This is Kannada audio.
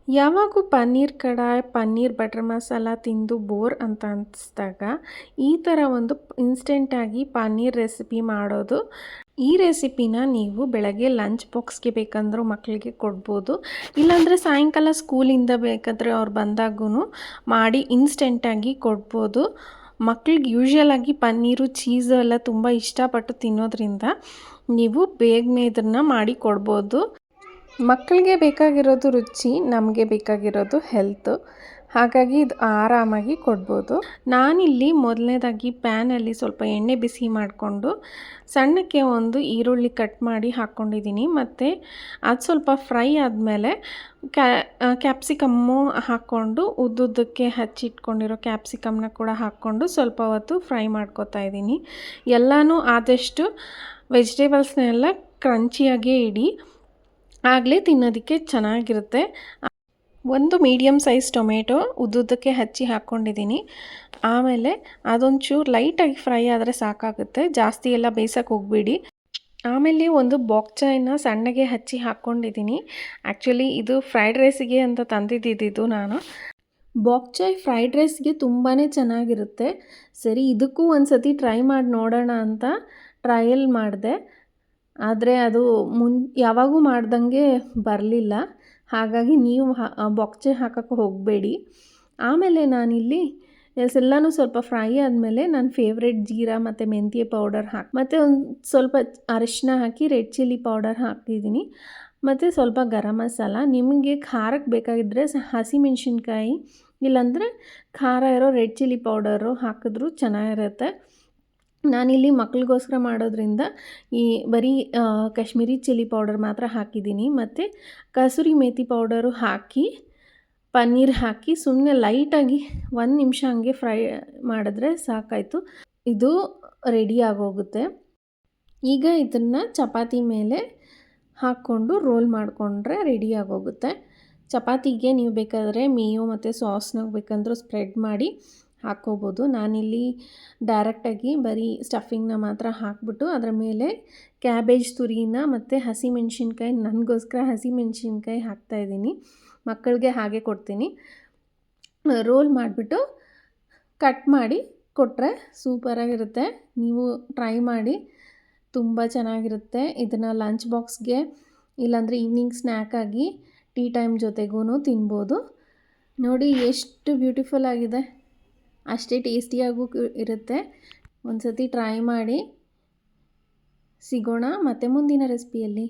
ಯಾವಾಗೂ ಪನ್ನೀರ್ ಕಡಾಯಿ, ಪನ್ನೀರ್ ಬಟರ್ ಮಸಾಲ ತಿಂದು ಬೋರ್ ಅಂತ ಅನಿಸ್ದಾಗ ಈ ಥರ ಒಂದು ಇನ್ಸ್ಟೆಂಟಾಗಿ ಪನ್ನೀರ್ ರೆಸಿಪಿ ಮಾಡೋದು. ಈ ರೆಸಿಪಿನ ನೀವು ಬೆಳಗ್ಗೆ ಲಂಚ್ ಬಾಕ್ಸ್ಗೆ ಬೇಕಂದ್ರೂ ಮಕ್ಕಳಿಗೆ ಕೊಡ್ಬೋದು. ಇಲ್ಲಾಂದರೆ ಸಾಯಂಕಾಲ ಸ್ಕೂಲಿಂದ ಬೇಕಾದರೆ ಅವ್ರು ಬಂದಾಗೂ ಮಾಡಿ ಇನ್ಸ್ಟೆಂಟಾಗಿ ಕೊಡ್ಬೋದು. ಮಕ್ಳಿಗೆ ಯೂಶ್ವಲಾಗಿ ಪನ್ನೀರು, ಚೀಸು ಎಲ್ಲ ತುಂಬ ಇಷ್ಟಪಟ್ಟು ತಿನ್ನೋದ್ರಿಂದ ನೀವು ಬೇಗನೆ ಇದನ್ನು ಮಾಡಿ ಕೊಡ್ಬೋದು. ಮಕ್ಕಳಿಗೆ ಬೇಕಾಗಿರೋದು ರುಚಿ, ನಮಗೆ ಬೇಕಾಗಿರೋದು ಹೆಲ್ತು. ಹಾಗಾಗಿ ಇದು ಆರಾಮಾಗಿ ಕೊಡ್ಬೋದು. ನಾನಿಲ್ಲಿ ಮೊದಲನೇದಾಗಿ ಪ್ಯಾನಲ್ಲಿ ಸ್ವಲ್ಪ ಎಣ್ಣೆ ಬಿಸಿ ಮಾಡಿಕೊಂಡು ಸಣ್ಣಕ್ಕೆ ಒಂದು ಈರುಳ್ಳಿ ಕಟ್ ಮಾಡಿ ಹಾಕ್ಕೊಂಡಿದ್ದೀನಿ. ಮತ್ತು ಅದು ಸ್ವಲ್ಪ ಫ್ರೈ ಆದಮೇಲೆ ಕ್ಯಾಪ್ಸಿಕಮ್ಮು ಹಾಕ್ಕೊಂಡು ಉದ್ದುದ್ದಕ್ಕೆ ಹಚ್ಚಿಟ್ಕೊಂಡಿರೋ ಕ್ಯಾಪ್ಸಿಕಮ್ನ ಕೂಡ ಹಾಕ್ಕೊಂಡು ಸ್ವಲ್ಪ ಹೊತ್ತು ಫ್ರೈ ಮಾಡ್ಕೊತಾ ಇದ್ದೀನಿ. ಎಲ್ಲನೂ ಆದಷ್ಟು ವೆಜಿಟೇಬಲ್ಸ್ನೆಲ್ಲ ಕ್ರಂಚಿಯಾಗೇ ಇಡಿ, ಆಗಲೇ ತಿನ್ನೋದಕ್ಕೆ ಚೆನ್ನಾಗಿರುತ್ತೆ. ಒಂದು ಮೀಡಿಯಮ್ ಸೈಜ್ ಟೊಮೆಟೊ ಉದ್ದುದ್ದಕ್ಕೆ ಹಚ್ಚಿ ಹಾಕ್ಕೊಂಡಿದ್ದೀನಿ. ಆಮೇಲೆ ಅದೊಂಚೂರು ಲೈಟಾಗಿ ಫ್ರೈ ಆದರೆ ಸಾಕಾಗುತ್ತೆ, ಜಾಸ್ತಿ ಎಲ್ಲ ಬೇಯಿಸೋಕೆ ಹೋಗಬೇಡಿ. ಆಮೇಲೆ ಒಂದು ಬಾಕ್ ಚಾಯ್ನ ಸಣ್ಣಗೆ ಹಚ್ಚಿ ಹಾಕ್ಕೊಂಡಿದ್ದೀನಿ. ಆ್ಯಕ್ಚುಲಿ ಇದು ಫ್ರೈಡ್ ರೈಸಿಗೆ ಅಂತ ತಂದಿದ್ದಿದ್ದು ನಾನು. ಬಾಕ್ ಚಾಯ್ ಫ್ರೈಡ್ ರೈಸ್ಗೆ ತುಂಬಾ ಚೆನ್ನಾಗಿರುತ್ತೆ. ಸರಿ, ಇದಕ್ಕೂ ಒಂದು ಸತಿ ಟ್ರೈ ಮಾಡಿ ನೋಡೋಣ ಅಂತ ಟ್ರಯಲ್ ಮಾಡಿದೆ. ಆದರೆ ಅದು ಯಾವಾಗೂ ಮಾಡ್ದಂಗೆ ಬರಲಿಲ್ಲ. ಹಾಗಾಗಿ ನೀವು ಬಾಕ್ ಚಾಯ್ ಹಾಕೋಕ್ಕೆ ಹೋಗಬೇಡಿ. ಆಮೇಲೆ ನಾನಿಲ್ಲಿ ಎಲ್ಲನೂ ಸ್ವಲ್ಪ ಫ್ರೈ ಆದಮೇಲೆ ನನ್ನ ಫೇವ್ರೆಟ್ ಜೀರಾ ಮತ್ತು ಮೆಂತ್ಯ ಪೌಡರ್ ಮತ್ತು ಒಂದು ಸ್ವಲ್ಪ ಅರಿಶಿನ ಹಾಕಿ ರೆಡ್ ಚಿಲ್ಲಿ ಪೌಡರ್ ಹಾಕಿದ್ದೀನಿ. ಮತ್ತು ಸ್ವಲ್ಪ ಗರಂ ಮಸಾಲ. ನಿಮಗೆ ಖಾರಕ್ಕೆ ಬೇಕಾಗಿದ್ದರೆ ಹಸಿಮೆಣ್ಸಿನ್ಕಾಯಿ, ಇಲ್ಲಾಂದರೆ ಖಾರ ಇರೋ ರೆಡ್ ಚಿಲ್ಲಿ ಪೌಡರು ಹಾಕಿದ್ರೂ ಚೆನ್ನಾಗಿರುತ್ತೆ. ನಾನಿಲ್ಲಿ ಮಕ್ಳಿಗೋಸ್ಕರ ಮಾಡೋದ್ರಿಂದ ಈ ಬರೀ ಕಾಶ್ಮೀರಿ ಚಿಲ್ಲಿ ಪೌಡರ್ ಮಾತ್ರ ಹಾಕಿದ್ದೀನಿ. ಮತ್ತು ಕಸೂರಿ ಮೇಥಿ ಪೌಡರು ಹಾಕಿ ಪನ್ನೀರ್ ಹಾಕಿ ಸುಮ್ಮನೆ ಲೈಟಾಗಿ 1 ನಿಮಿಷ ಹಂಗೆ ಫ್ರೈ ಮಾಡಿದ್ರೆ ಸಾಕಾಯಿತು. ಇದು ರೆಡಿ ಆಗೋಗುತ್ತೆ. ಈಗ ಇದನ್ನು ಚಪಾತಿ ಮೇಲೆ ಹಾಕ್ಕೊಂಡು ರೋಲ್ ಮಾಡಿಕೊಂಡ್ರೆ ರೆಡಿ ಆಗೋಗುತ್ತೆ. ಚಪಾತಿಗೆ ನೀವು ಬೇಕಾದರೆ ಮೇಯೋ ಮತ್ತು ಸಾಸ್ನ ಬೇಕಂದ್ರೂ ಸ್ಪ್ರೆಡ್ ಮಾಡಿ ಹಾಕ್ಕೋಬೋದು. ನಾನಿಲ್ಲಿ ಡೈರೆಕ್ಟಾಗಿ ಬರೀ ಸ್ಟಫಿಂಗ್ನ ಮಾತ್ರ ಹಾಕ್ಬಿಟ್ಟು ಅದರ ಮೇಲೆ ಕ್ಯಾಬೇಜ್ ತುರಿನ ಮತ್ತು ಹಸಿಮೆಣ್ಸಿನ್ಕಾಯಿ, ನನಗೋಸ್ಕರ ಹಸಿಮೆಣ್ಸಿನ್ಕಾಯಿ ಹಾಕ್ತಾಯಿದ್ದೀನಿ. ಮಕ್ಕಳಿಗೆ ಹಾಗೆ ಕೊಡ್ತೀನಿ. ರೋಲ್ ಮಾಡಿಬಿಟ್ಟು ಕಟ್ ಮಾಡಿ ಕೊಟ್ಟರೆ ಸೂಪರಾಗಿರುತ್ತೆ. ನೀವು ಟ್ರೈ ಮಾಡಿ, ತುಂಬ ಚೆನ್ನಾಗಿರುತ್ತೆ. ಇದನ್ನು ಲಂಚ್ ಬಾಕ್ಸ್ಗೆ ಇಲ್ಲಾಂದರೆ ಈವ್ನಿಂಗ್ ಸ್ನ್ಯಾಕಾಗಿ ಟೀ ಟೈಮ್ ಜೊತೆಗೂ ತಿನ್ಬೋದು. ನೋಡಿ ಎಷ್ಟು ಬ್ಯೂಟಿಫುಲ್ ಆಗಿದೆ, ಅಷ್ಟೇ ಟೇಸ್ಟಿಯಾಗೂ ಇರುತ್ತೆ. ಒಂದು ಸತಿ ಟ್ರೈ ಮಾಡಿ. ಸಿಗೋಣ ಮತ್ತೆ ಮುಂದಿನ ರೆಸಿಪಿಯಲ್ಲಿ.